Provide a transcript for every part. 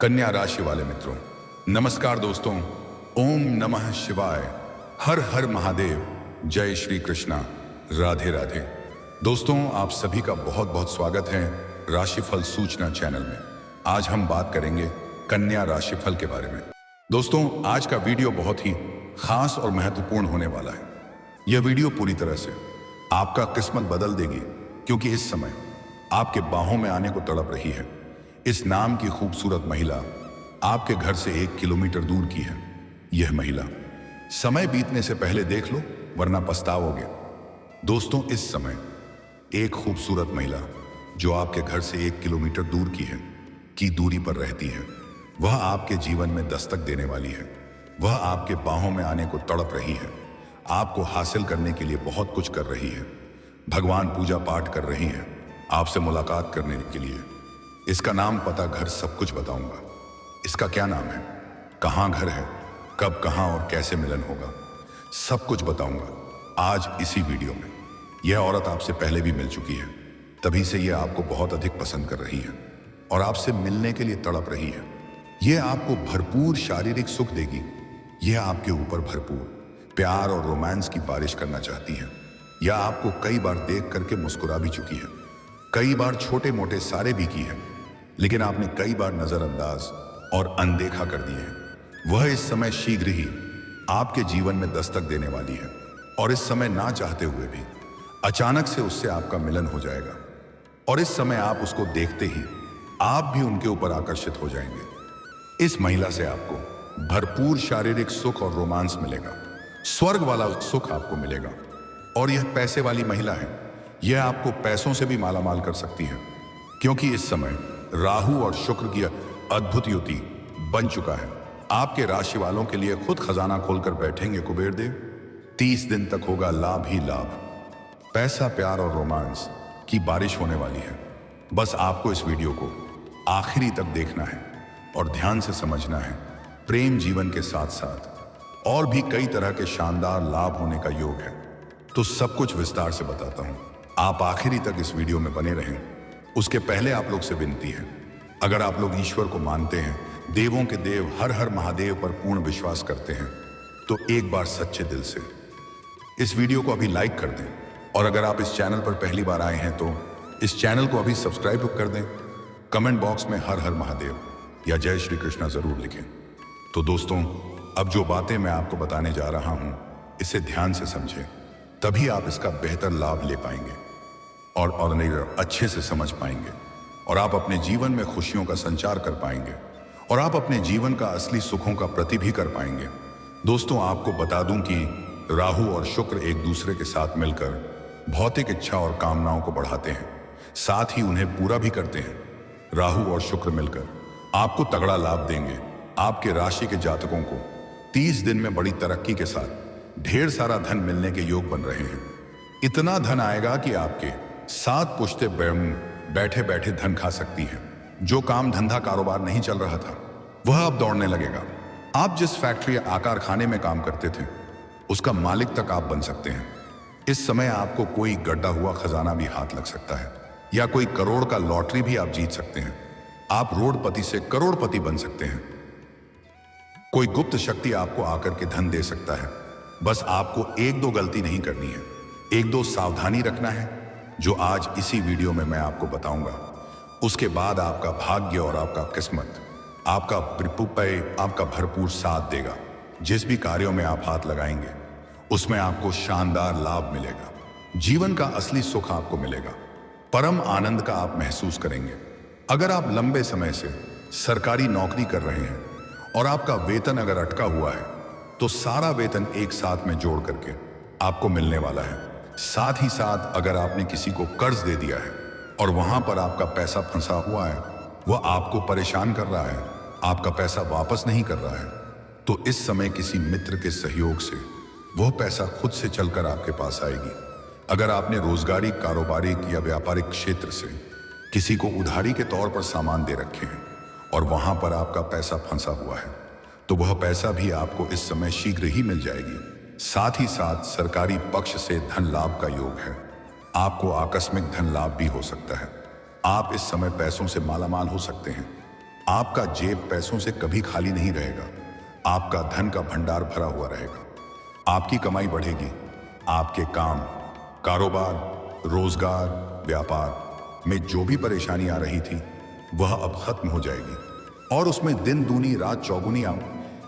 कन्या राशि वाले मित्रों, नमस्कार दोस्तों। ओम नमः शिवाय, हर हर महादेव, जय श्री कृष्णा, राधे राधे। दोस्तों, आप सभी का बहुत बहुत स्वागत है राशिफल सूचना चैनल में। आज हम बात करेंगे कन्या राशिफल के बारे में। दोस्तों, आज का वीडियो बहुत ही खास और महत्वपूर्ण होने वाला है। यह वीडियो पूरी तरह से आपका किस्मत बदल देगी, क्योंकि इस समय आपके बाहों में आने को तड़प रही है। इस नाम की खूबसूरत महिला आपके घर से 1 किलोमीटर दूर की है। यह महिला समय बीतने से पहले देख लो, वरना पछताओगे। दोस्तों, इस समय एक खूबसूरत महिला जो आपके घर से 1 किलोमीटर दूर की दूरी पर रहती है, वह आपके जीवन में दस्तक देने वाली है। वह आपके बाहों में आने को तड़प रही है, आपको हासिल करने के लिए बहुत कुछ कर रही है। भगवान पूजा पाठ कर रही है आपसे मुलाकात करने के लिए। इसका नाम, पता, घर सब कुछ बताऊंगा। इसका क्या नाम है, कहाँ घर है, कब, कहाँ और कैसे मिलन होगा, सब कुछ बताऊंगा आज इसी वीडियो में। यह औरत आपसे पहले भी मिल चुकी है, तभी से यह आपको बहुत अधिक पसंद कर रही है और आपसे मिलने के लिए तड़प रही है। यह आपको भरपूर शारीरिक सुख देगी। यह आपके ऊपर भरपूर प्यार और रोमांस की बारिश करना चाहती है। यह आपको कई बार देख करके मुस्कुरा भी चुकी है, कई बार छोटे मोटे सारे भी की है, लेकिन आपने कई बार नजरअंदाज और अनदेखा कर दिए हैं। वह इस समय शीघ्र ही आपके जीवन में दस्तक देने वाली है और इस समय ना चाहते हुए भी अचानक से उससे आपका मिलन हो जाएगा। और इस समय आप उसको देखते ही आप भी उनके ऊपर आकर्षित हो जाएंगे। इस महिला से आपको भरपूर शारीरिक सुख और रोमांस मिलेगा, स्वर्ग वाला सुख आपको मिलेगा। और यह पैसे वाली महिला है। यह आपको पैसों से भी मालामाल कर सकती है, क्योंकि इस समय राहु और शुक्र की अद्भुत युति बन चुका है। आपके राशि वालों के लिए खुद खजाना खोलकर बैठेंगे कुबेर देव। 30 दिन तक होगा लाभ ही लाभ। पैसा, प्यार और रोमांस की बारिश होने वाली है। बस आपको इस वीडियो को आखिरी तक देखना है और ध्यान से समझना है। प्रेम जीवन के साथ साथ और भी कई तरह के शानदार लाभ होने का योग है, तो सब कुछ विस्तार से बताता हूं। आप आखिरी तक इस वीडियो में बने रहें। उसके पहले आप लोग से विनती है, अगर आप लोग ईश्वर को मानते हैं, देवों के देव हर हर महादेव पर पूर्ण विश्वास करते हैं, तो एक बार सच्चे दिल से इस वीडियो को अभी लाइक कर दें। और अगर आप इस चैनल पर पहली बार आए हैं तो इस चैनल को अभी सब्सक्राइब कर दें। कमेंट बॉक्स में हर हर महादेव या जय श्री कृष्णा जरूर लिखें। तो दोस्तों, अब जो बातें मैं आपको बताने जा रहा हूं, इसे ध्यान से समझें, तभी आप इसका बेहतर लाभ ले पाएंगे और नहीं अच्छे से समझ पाएंगे, और आप अपने जीवन में खुशियों का संचार कर पाएंगे, और आप अपने जीवन का असली सुखों का प्रति भी कर पाएंगे। दोस्तों, आपको बता दूं कि राहु और शुक्र एक दूसरे के साथ मिलकर भौतिक इच्छा और कामनाओं को बढ़ाते हैं, साथ ही उन्हें पूरा भी करते हैं। राहु और शुक्र मिलकर आपको तगड़ा लाभ देंगे। आपके राशि के जातकों को 30 दिन में बड़ी तरक्की के साथ ढेर सारा धन मिलने के योग बन रहे हैं। इतना धन आएगा कि आपके 7 पुश्ते बैठे बैठे धन खा सकती हैं। जो काम धंधा कारोबार नहीं चल रहा था, वह अब दौड़ने लगेगा। आप जिस फैक्ट्री या कारखाने में काम करते थे, उसका मालिक तक आप बन सकते हैं। इस समय आपको कोई गड्ढा हुआ खजाना भी हाथ लग सकता है, या कोई करोड़ का लॉटरी भी आप जीत सकते हैं। आप रोडपति से करोड़पति बन सकते हैं। कोई गुप्त शक्ति आपको आकर के धन दे सकता है। बस आपको 1-2 गलती नहीं करनी है, 1-2 सावधानी रखना है, जो आज इसी वीडियो में मैं आपको बताऊंगा। उसके बाद आपका भाग्य और आपका किस्मत आपका भरपूर साथ देगा। जिस भी कार्यों में आप हाथ लगाएंगे, उसमें आपको शानदार लाभ मिलेगा। जीवन का असली सुख आपको मिलेगा। परम आनंद का आप महसूस करेंगे। अगर आप लंबे समय से सरकारी नौकरी कर रहे हैं और आपका वेतन अगर अटका हुआ है, तो सारा वेतन एक साथ में जोड़ करके आपको मिलने वाला है। साथ ही साथ अगर आपने किसी को कर्ज दे दिया है और वहां पर आपका पैसा फंसा हुआ है, वह आपको परेशान कर रहा है, आपका पैसा वापस नहीं कर रहा है, तो इस समय किसी मित्र के सहयोग से वह पैसा खुद से चलकर आपके पास आएगी। अगर आपने रोजगारी, कारोबारिक या व्यापारिक क्षेत्र से किसी को उधारी के तौर पर सामान दे रखे हैं और वहां पर आपका पैसा फंसा हुआ है, तो वह पैसा भी आपको इस समय शीघ्र ही मिल जाएगी। साथ ही साथ सरकारी पक्ष से धन लाभ का योग है। आपको आकस्मिक धन लाभ भी हो सकता है। आप इस समय पैसों से मालामाल हो सकते हैं। आपका जेब पैसों से कभी खाली नहीं रहेगा। आपका धन का भंडार भरा हुआ रहेगा। आपकी कमाई बढ़ेगी। आपके काम, कारोबार, रोजगार, व्यापार में जो भी परेशानी आ रही थी वह अब खत्म हो जाएगी और उसमें दिन दूनी रात चौगुनी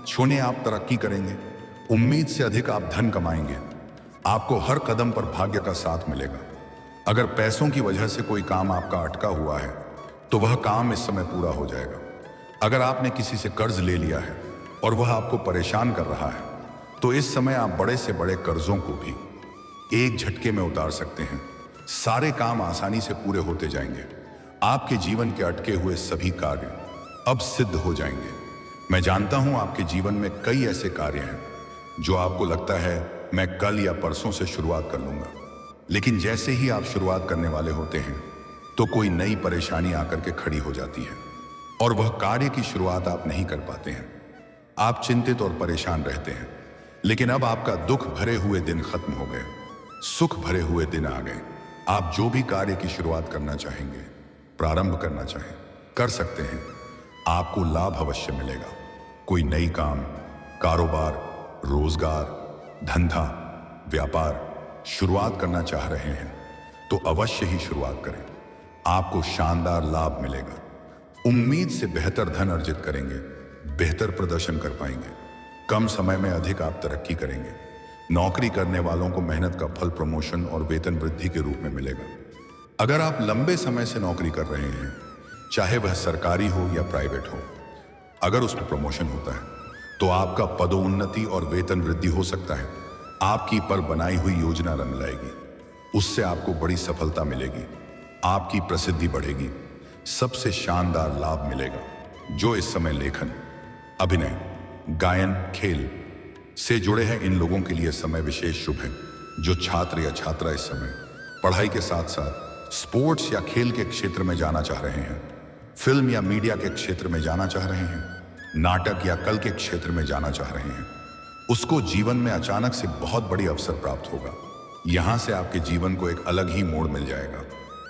छूने आप तरक्की करेंगे। उम्मीद से अधिक आप धन कमाएंगे। आपको हर कदम पर भाग्य का साथ मिलेगा। अगर पैसों की वजह से कोई काम आपका अटका हुआ है तो वह काम इस समय पूरा हो जाएगा। अगर आपने किसी से कर्ज ले लिया है और वह आपको परेशान कर रहा है तो इस समय आप बड़े से बड़े कर्जों को भी एक झटके में उतार सकते हैं। सारे काम आसानी से पूरे होते जाएंगे। आपके जीवन के अटके हुए सभी कार्य अब सिद्ध हो जाएंगे। मैं जानता हूं आपके जीवन में कई ऐसे कार्य हैं जो आपको लगता है मैं कल या परसों से शुरुआत कर लूंगा, लेकिन जैसे ही आप शुरुआत करने वाले होते हैं तो कोई नई परेशानी आकर के खड़ी हो जाती है और वह कार्य की शुरुआत आप नहीं कर पाते हैं। आप चिंतित और परेशान रहते हैं, लेकिन अब आपका दुख भरे हुए दिन खत्म हो गए, सुख भरे हुए दिन आ गए। आप जो भी कार्य की शुरुआत करना चाहेंगे, प्रारंभ करना चाहें, कर सकते हैं। आपको लाभ अवश्य मिलेगा। कोई नई काम, कारोबार, रोजगार, धंधा, व्यापार शुरुआत करना चाह रहे हैं तो अवश्य ही शुरुआत करें। आपको शानदार लाभ मिलेगा। उम्मीद से बेहतर धन अर्जित करेंगे, बेहतर प्रदर्शन कर पाएंगे। कम समय में अधिक आप तरक्की करेंगे। नौकरी करने वालों को मेहनत का फल प्रमोशन और वेतन वृद्धि के रूप में मिलेगा। अगर आप लंबे समय से नौकरी कर रहे हैं, चाहे वह सरकारी हो या प्राइवेट हो, अगर उसमें प्रमोशन होता है तो आपका पदोन्नति और वेतन वृद्धि हो सकता है। आपकी पर बनाई हुई योजना रंग लाएगी। उससे आपको बड़ी सफलता मिलेगी। आपकी प्रसिद्धि बढ़ेगी। सबसे शानदार लाभ मिलेगा। जो इस समय लेखन, अभिनय, गायन, खेल से जुड़े हैं, इन लोगों के लिए समय विशेष शुभ है। जो छात्र या छात्रा इस समय पढ़ाई के साथ साथ स्पोर्ट्स या खेल के क्षेत्र में जाना चाह रहे हैं, फिल्म या मीडिया के क्षेत्र में जाना चाह रहे हैं, नाटक या कला के क्षेत्र में जाना चाह रहे हैं, उसको जीवन में अचानक से बहुत बड़ी अवसर प्राप्त होगा। यहां से आपके जीवन को एक अलग ही मोड़ मिल जाएगा,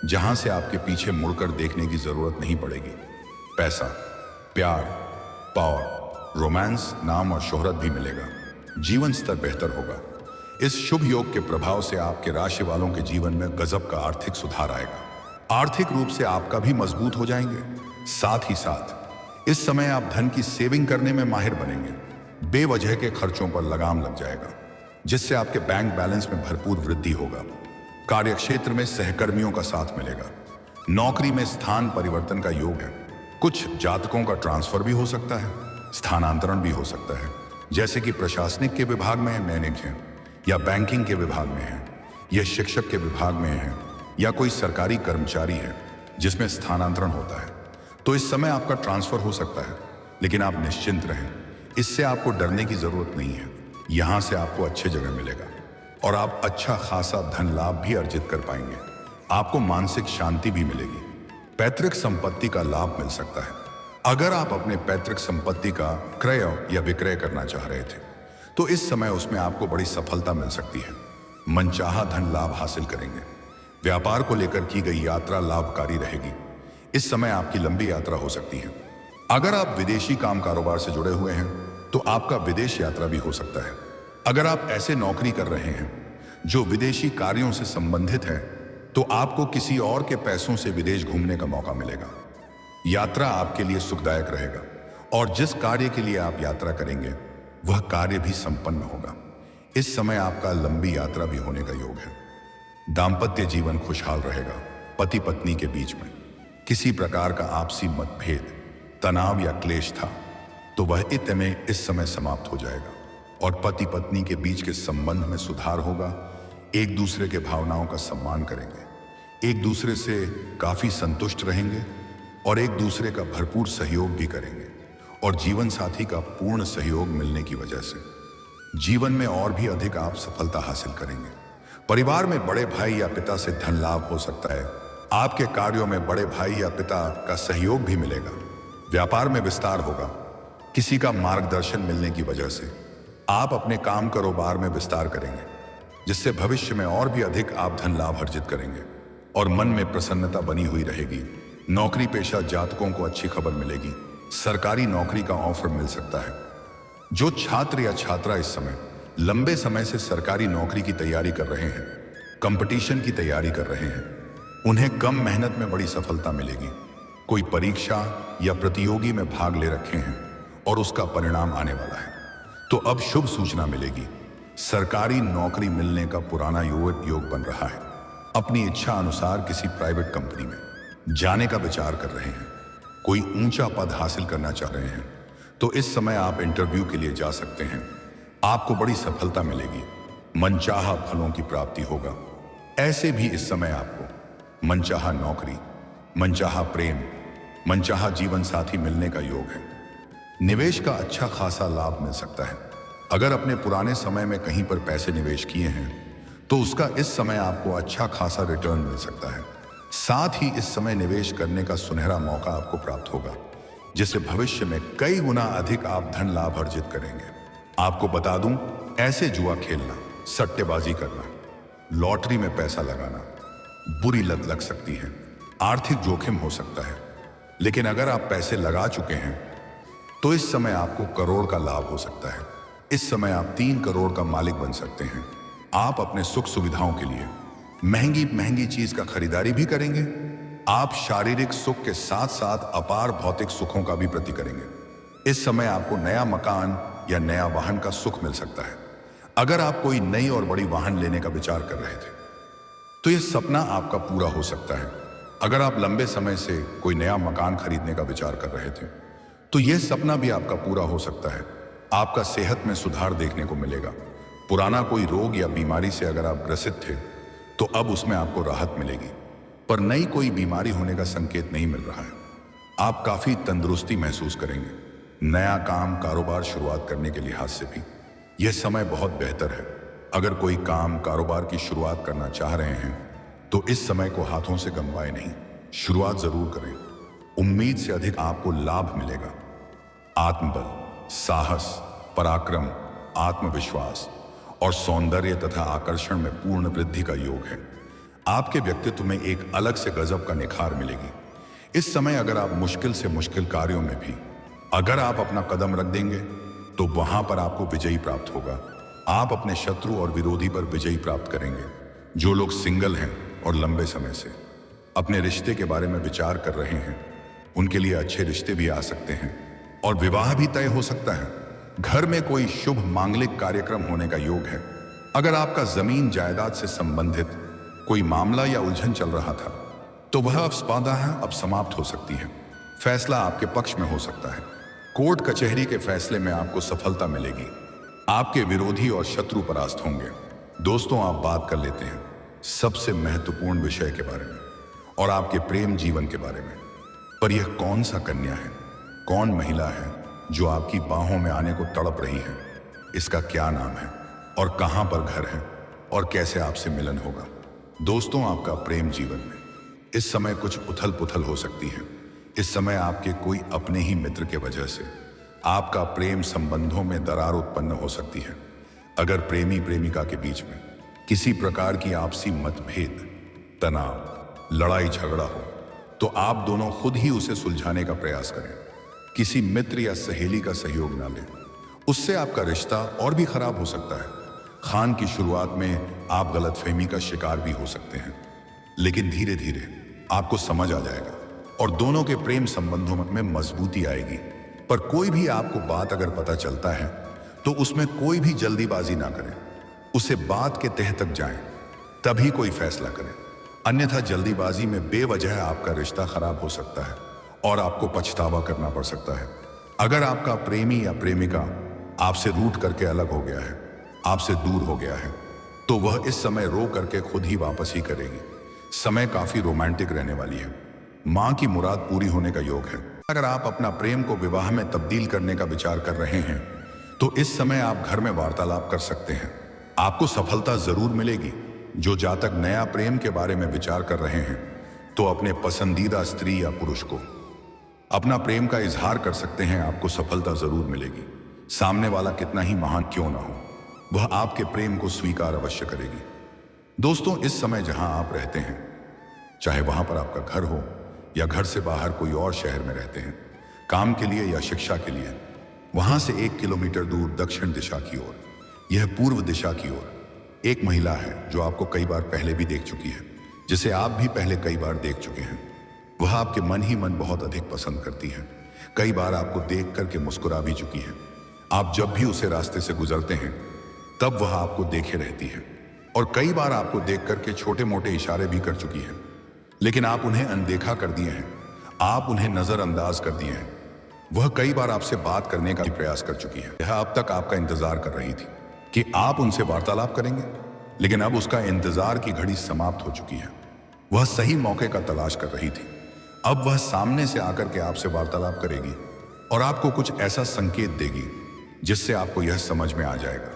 जहां से आपके पीछे मुड़कर देखने की जरूरत नहीं पड़ेगी। पैसा, प्यार, पावर, रोमांस, नाम और शोहरत भी मिलेगा। जीवन स्तर बेहतर होगा। इस शुभ योग के प्रभाव से आपके राशि वालों के जीवन में गजब का आर्थिक सुधार आएगा। आर्थिक रूप से आपका भी मजबूत हो जाएंगे। साथ ही साथ इस समय आप धन की सेविंग करने में माहिर बनेंगे। बेवजह के खर्चों पर लगाम लग जाएगा, जिससे आपके बैंक बैलेंस में भरपूर वृद्धि होगा। कार्यक्षेत्र में सहकर्मियों का साथ मिलेगा। नौकरी में स्थान परिवर्तन का योग है। कुछ जातकों का ट्रांसफर भी हो सकता है, स्थानांतरण भी हो सकता है, जैसे कि प्रशासनिक के विभाग में मैनेजर हैं, या बैंकिंग के विभाग में है, या शिक्षक के विभाग में है, या कोई सरकारी कर्मचारी है जिसमें स्थानांतरण होता है, तो इस समय आपका ट्रांसफर हो सकता है। लेकिन आप निश्चिंत रहें, इससे आपको डरने की जरूरत नहीं है। यहां से आपको अच्छी जगह मिलेगा और आप अच्छा खासा धन लाभ भी अर्जित कर पाएंगे। आपको मानसिक शांति भी मिलेगी। पैतृक संपत्ति का लाभ मिल सकता है। अगर आप अपने पैतृक संपत्ति का क्रय या विक्रय करना चाह रहे थे तो इस समय उसमें आपको बड़ी सफलता मिल सकती है। मनचाहा धन लाभ हासिल करेंगे। व्यापार को लेकर की गई यात्रा लाभकारी रहेगी। इस समय आपकी लंबी यात्रा हो सकती है। अगर आप विदेशी काम कारोबार से जुड़े हुए हैं तो आपका विदेश यात्रा भी हो सकता है। अगर आप ऐसे नौकरी कर रहे हैं जो विदेशी कार्यों से संबंधित है तो आपको किसी और के पैसों से विदेश घूमने का मौका मिलेगा। यात्रा आपके लिए सुखदायक रहेगा और जिस कार्य के लिए आप यात्रा करेंगे वह कार्य भी संपन्न होगा। इस समय आपका लंबी यात्रा भी होने का योग है। दाम्पत्य जीवन खुशहाल रहेगा। पति पत्नी के बीच में किसी प्रकार का आपसी मतभेद, तनाव या क्लेश था तो वह इस समय समाप्त हो जाएगा और पति पत्नी के बीच के संबंध में सुधार होगा। एक दूसरे के भावनाओं का सम्मान करेंगे, एक दूसरे से काफी संतुष्ट रहेंगे और एक दूसरे का भरपूर सहयोग भी करेंगे। और जीवन साथी का पूर्ण सहयोग मिलने की वजह से जीवन में और भी अधिक आप सफलता हासिल करेंगे। परिवार में बड़े भाई या पिता से धन लाभ हो सकता है। आपके कार्यों में बड़े भाई या पिता का सहयोग भी मिलेगा। व्यापार में विस्तार होगा। किसी का मार्गदर्शन मिलने की वजह से आप अपने काम कारोबार में विस्तार करेंगे, जिससे भविष्य में और भी अधिक आप धन लाभ अर्जित करेंगे और मन में प्रसन्नता बनी हुई रहेगी। नौकरी पेशा जातकों को अच्छी खबर मिलेगी। सरकारी नौकरी का ऑफर मिल सकता है। जो छात्र या छात्रा इस समय लंबे समय से सरकारी नौकरी की तैयारी कर रहे हैं, कंपटीशन की तैयारी कर रहे हैं, उन्हें कम मेहनत में बड़ी सफलता मिलेगी। कोई परीक्षा या प्रतियोगी में भाग ले रखे हैं और उसका परिणाम आने वाला है, तो अब शुभ सूचना मिलेगी। सरकारी नौकरी मिलने का पुराना योग बन रहा है। अपनी इच्छा अनुसार किसी प्राइवेट कंपनी में जाने का विचार कर रहे हैं, कोई ऊंचा पद हासिल करना चाह रहे हैं, तो इस समय आप इंटरव्यू के लिए जा सकते हैं। आपको बड़ी सफलता मिलेगी, मनचाहा फलों की प्राप्ति होगा। ऐसे भी इस समय आपको मनचाहा नौकरी, मनचाहा प्रेम, मनचाहा जीवन साथी मिलने का योग है। निवेश का अच्छा खासा लाभ मिल सकता है। अगर अपने पुराने समय में कहीं पर पैसे निवेश किए हैं तो उसका इस समय आपको अच्छा खासा रिटर्न मिल सकता है। साथ ही इस समय निवेश करने का सुनहरा मौका आपको प्राप्त होगा, जिससे भविष्य में कई गुना अधिक आप धन लाभ अर्जित करेंगे। आपको बता दूं, ऐसे जुआ खेलना, सट्टेबाजी करना, लॉटरी में पैसा लगाना बुरी लत लग सकती है, आर्थिक जोखिम हो सकता है। लेकिन अगर आप पैसे लगा चुके हैं तो इस समय आपको करोड़ का लाभ हो सकता है। इस समय आप 3 करोड़ का मालिक बन सकते हैं। आप अपने सुख सुविधाओं के लिए महंगी महंगी चीज का खरीदारी भी करेंगे। आप शारीरिक सुख के साथ साथ अपार भौतिक सुखों का भी प्रति करेंगे। इस समय आपको नया मकान या नया वाहन का सुख मिल सकता है। अगर आप कोई नई और बड़ी वाहन लेने का विचार कर रहे थे तो यह सपना आपका पूरा हो सकता है। अगर आप लंबे समय से कोई नया मकान खरीदने का विचार कर रहे थे तो यह सपना भी आपका पूरा हो सकता है। आपका सेहत में सुधार देखने को मिलेगा। पुराना कोई रोग या बीमारी से अगर आप ग्रसित थे तो अब उसमें आपको राहत मिलेगी, पर नई कोई बीमारी होने का संकेत नहीं मिल रहा है। आप काफी तंदुरुस्ती महसूस करेंगे। नया काम कारोबार शुरुआत करने के लिहाज से भी यह समय बहुत बेहतर है। अगर कोई काम कारोबार की शुरुआत करना चाह रहे हैं तो इस समय को हाथों से गंवाए नहीं, शुरुआत जरूर करें। उम्मीद से अधिक आपको लाभ मिलेगा। आत्मबल, साहस, पराक्रम, आत्मविश्वास और सौंदर्य तथा आकर्षण में पूर्ण वृद्धि का योग है। आपके व्यक्तित्व में एक अलग से गजब का निखार मिलेगी। इस समय अगर आप मुश्किल से मुश्किल कार्यों में भी अगर आप अपना कदम रख देंगे तो वहां पर आपको विजयी प्राप्त होगा। आप अपने शत्रु और विरोधी पर विजयी प्राप्त करेंगे। जो लोग सिंगल हैं और लंबे समय से अपने रिश्ते के बारे में विचार कर रहे हैं, उनके लिए अच्छे रिश्ते भी आ सकते हैं और विवाह भी तय हो सकता है। घर में कोई शुभ मांगलिक कार्यक्रम होने का योग है। अगर आपका जमीन जायदाद से संबंधित कोई मामला या उलझन चल रहा था तो वह अब स्पादा है, अब समाप्त हो सकती है। फैसला आपके पक्ष में हो सकता है। कोर्ट कचहरी के फैसले में आपको सफलता मिलेगी। आपके विरोधी और शत्रु परास्त होंगे। दोस्तों, आप बात कर लेते हैं सबसे महत्वपूर्ण विषय के बारे में और आपके प्रेम जीवन के बारे में। पर यह कौन सा कन्या है, कौन महिला है जो आपकी बाहों में आने को तड़प रही है? इसका क्या नाम है और कहां पर घर है और कैसे आपसे मिलन होगा? दोस्तों, आपका प्रेम जीवन में इस समय कुछ उथल पुथल हो सकती है। इस समय आपके कोई अपने ही मित्र के वजह से आपका प्रेम संबंधों में दरार उत्पन्न हो सकती है। अगर प्रेमी प्रेमिका के बीच में किसी प्रकार की आपसी मतभेद, तनाव, लड़ाई झगड़ा हो तो आप दोनों खुद ही उसे सुलझाने का प्रयास करें। किसी मित्र या सहेली का सहयोग ना लें, उससे आपका रिश्ता और भी खराब हो सकता है। खान की शुरुआत में आप गलतफहमी का शिकार भी हो सकते हैं, लेकिन धीरे धीरे आपको समझ आ जाएगा और दोनों के प्रेम संबंधों में मजबूती आएगी। पर कोई भी आपको बात अगर पता चलता है तो उसमें कोई भी जल्दीबाजी ना करें। उसे बात के तह तक जाएं, तभी कोई फैसला करें। अन्यथा जल्दीबाजी में बेवजह आपका रिश्ता खराब हो सकता है और आपको पछतावा करना पड़ सकता है। अगर आपका प्रेमी या प्रेमिका आपसे रूठ करके अलग हो गया है, आपसे दूर हो गया है, तो वह इस समय रो करके खुद ही वापस ही करेगी। समय काफी रोमांटिक रहने वाली है। मां की मुराद पूरी होने का योग है। अगर आप अपना प्रेम को विवाह में तब्दील करने का विचार कर रहे हैं तो इस समय आप घर में वार्तालाप कर सकते हैं। आपको सफलता जरूर मिलेगी। जो जातक नया प्रेम के बारे में विचार कर रहे हैं तो अपने पसंदीदा स्त्री या पुरुष को अपना प्रेम का इजहार कर सकते हैं। आपको सफलता जरूर मिलेगी। सामने वाला कितना ही महान क्यों ना हो, वह आपके प्रेम को स्वीकार अवश्य करेगी। दोस्तों, इस समय जहां आप रहते हैं, चाहे वहां पर आपका घर हो या घर से बाहर कोई और शहर में रहते हैं, काम के लिए या शिक्षा के लिए। वहां से 1 किलोमीटर दूर दक्षिण दिशा की ओर, यह पूर्व दिशा की ओर, एक महिला है जो आपको कई बार पहले भी देख चुकी है, जिसे आप भी पहले कई बार देख चुके हैं। वह आपके मन ही मन बहुत अधिक पसंद करती है। कई बार आपको देख करके मुस्कुरा भी चुकी है। आप जब भी उसे रास्ते से गुजरते हैं तब वह आपको देखे रहती है और कई बार आपको देख करके छोटे मोटे इशारे भी कर चुकी है, लेकिन आप उन्हें अनदेखा कर दिए हैं, आप उन्हें नजरअंदाज कर दिए हैं। वह कई बार आपसे बात करने का भी प्रयास कर चुकी है। यह अब तक आपका इंतजार कर रही थी कि आप उनसे वार्तालाप करेंगे, लेकिन अब उसका इंतजार की घड़ी समाप्त हो चुकी है। वह सही मौके का तलाश कर रही थी। अब वह सामने से आकर के आपसे वार्तालाप करेगी और आपको कुछ ऐसा संकेत देगी जिससे आपको यह समझ में आ जाएगा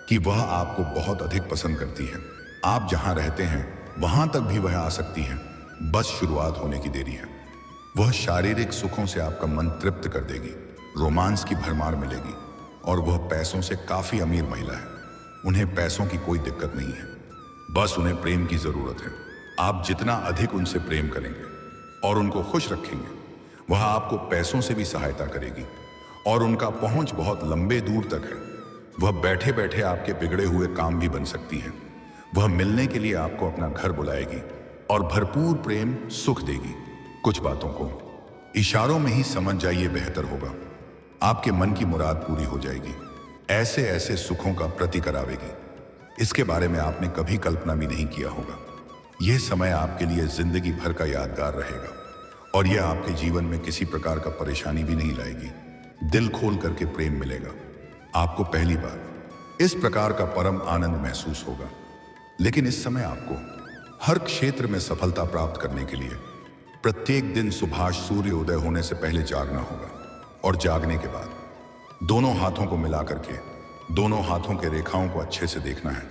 कि वह आपको बहुत अधिक पसंद करती है। आप जहां रहते हैं वहां तक भी वह आ सकती है, बस शुरुआत होने की देरी है। वह शारीरिक सुखों से आपका मन तृप्त कर देगी, रोमांस की भरमार मिलेगी और वह पैसों से काफी अमीर महिला है। उन्हें पैसों की कोई दिक्कत नहीं है, बस उन्हें प्रेम की जरूरत है। आप जितना अधिक उनसे प्रेम करेंगे और उनको खुश रखेंगे, वह आपको पैसों से भी सहायता करेगी और उनका पहुंच बहुत लंबे दूर तक है। वह बैठे बैठे आपके बिगड़े हुए काम भी बन सकती है। वह मिलने के लिए आपको अपना घर बुलाएगी और भरपूर प्रेम सुख देगी। कुछ बातों को इशारों में ही समझ जाइए, बेहतर होगा। आपके मन की मुराद पूरी हो जाएगी, ऐसे ऐसे सुखों का प्रति करावेगी, इसके बारे में आपने कभी कल्पना भी नहीं किया होगा। यह समय आपके लिए जिंदगी भर का यादगार रहेगा और यह आपके जीवन में किसी प्रकार का परेशानी भी नहीं लाएगी। दिल खोल करके प्रेम मिलेगा। आपको पहली बार इस प्रकार का परम आनंद महसूस होगा। लेकिन इस समय आपको हर क्षेत्र में सफलता प्राप्त करने के लिए प्रत्येक दिन सुबह सूर्य उदय होने से पहले जागना होगा और जागने के बाद दोनों हाथों को मिला करके दोनों हाथों के रेखाओं को अच्छे से देखना है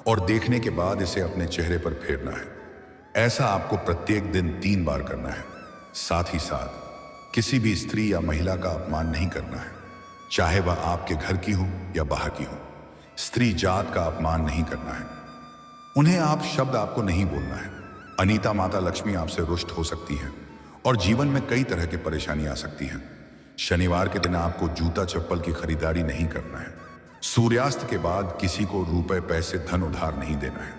और देखने के बाद इसे अपने चेहरे पर फेरना है। ऐसा आपको प्रत्येक दिन 3 बार करना है। साथ ही साथ किसी भी स्त्री या महिला का अपमान नहीं करना है, चाहे वह आपके घर की हो या बाहर की हो। स्त्री जात का अपमान नहीं करना है। उन्हें आप शब्द आपको नहीं बोलना है। अनीता माता लक्ष्मी आपसे रुष्ट हो सकती हैं और जीवन में कई तरह की परेशानी आ सकती है। शनिवार के दिन आपको जूता चप्पल की खरीदारी नहीं करना है। सूर्यास्त के बाद किसी को रुपए पैसे धन उधार नहीं देना है।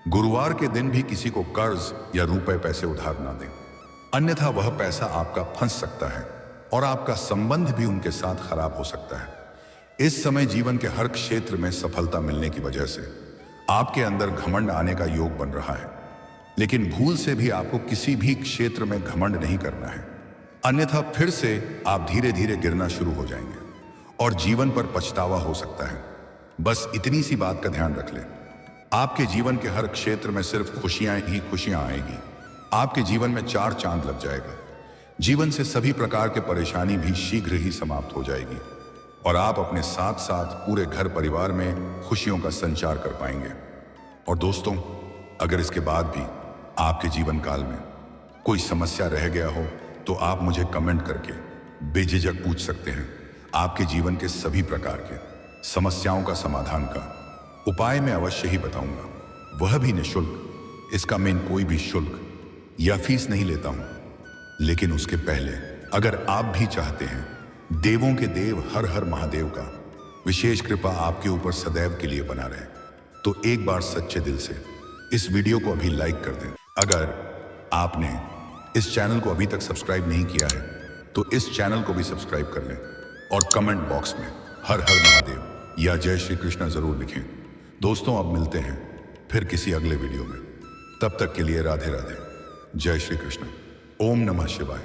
गुरुवार के दिन भी किसी को कर्ज या रुपए पैसे उधार ना दें, अन्यथा वह पैसा आपका फंस सकता है और आपका संबंध भी उनके साथ खराब हो सकता है। इस समय जीवन के हर क्षेत्र में सफलता मिलने की वजह से आपके अंदर घमंड आने का योग बन रहा है, लेकिन भूल से भी आपको किसी भी क्षेत्र में घमंड नहीं करना है, अन्यथा फिर से आप धीरे धीरे गिरना शुरू हो जाएंगे और जीवन पर पछतावा हो सकता है। बस इतनी सी बात का ध्यान रख लें, आपके जीवन के हर क्षेत्र में सिर्फ खुशियां ही खुशियां आएगी। आपके जीवन में 4 चांद लग जाएगा। जीवन से सभी प्रकार के परेशानी भी शीघ्र ही समाप्त हो जाएगी और आप अपने साथ साथ पूरे घर परिवार में खुशियों का संचार कर पाएंगे। और दोस्तों, अगर इसके बाद भी आपके जीवन काल में कोई समस्या रह गया हो तो आप मुझे कमेंट करके बेझिझक पूछ सकते हैं। आपके जीवन के सभी प्रकार के समस्याओं का समाधान का उपाय मैं अवश्य ही बताऊंगा, वह भी निःशुल्क। इसका मैं कोई भी शुल्क या फीस नहीं लेता हूं। लेकिन उसके पहले अगर आप भी चाहते हैं देवों के देव हर हर महादेव का विशेष कृपा आपके ऊपर सदैव के लिए बना रहे, तो एक बार सच्चे दिल से इस वीडियो को अभी लाइक कर दें। अगर आपने इस चैनल को अभी तक सब्सक्राइब नहीं किया है तो इस चैनल को भी सब्सक्राइब कर लें और कमेंट बॉक्स में हर हर महादेव या जय श्री कृष्ण जरूर लिखें। दोस्तों, अब मिलते हैं फिर किसी अगले वीडियो में। तब तक के लिए राधे राधे, जय श्री कृष्ण, ओम नमः शिवाय।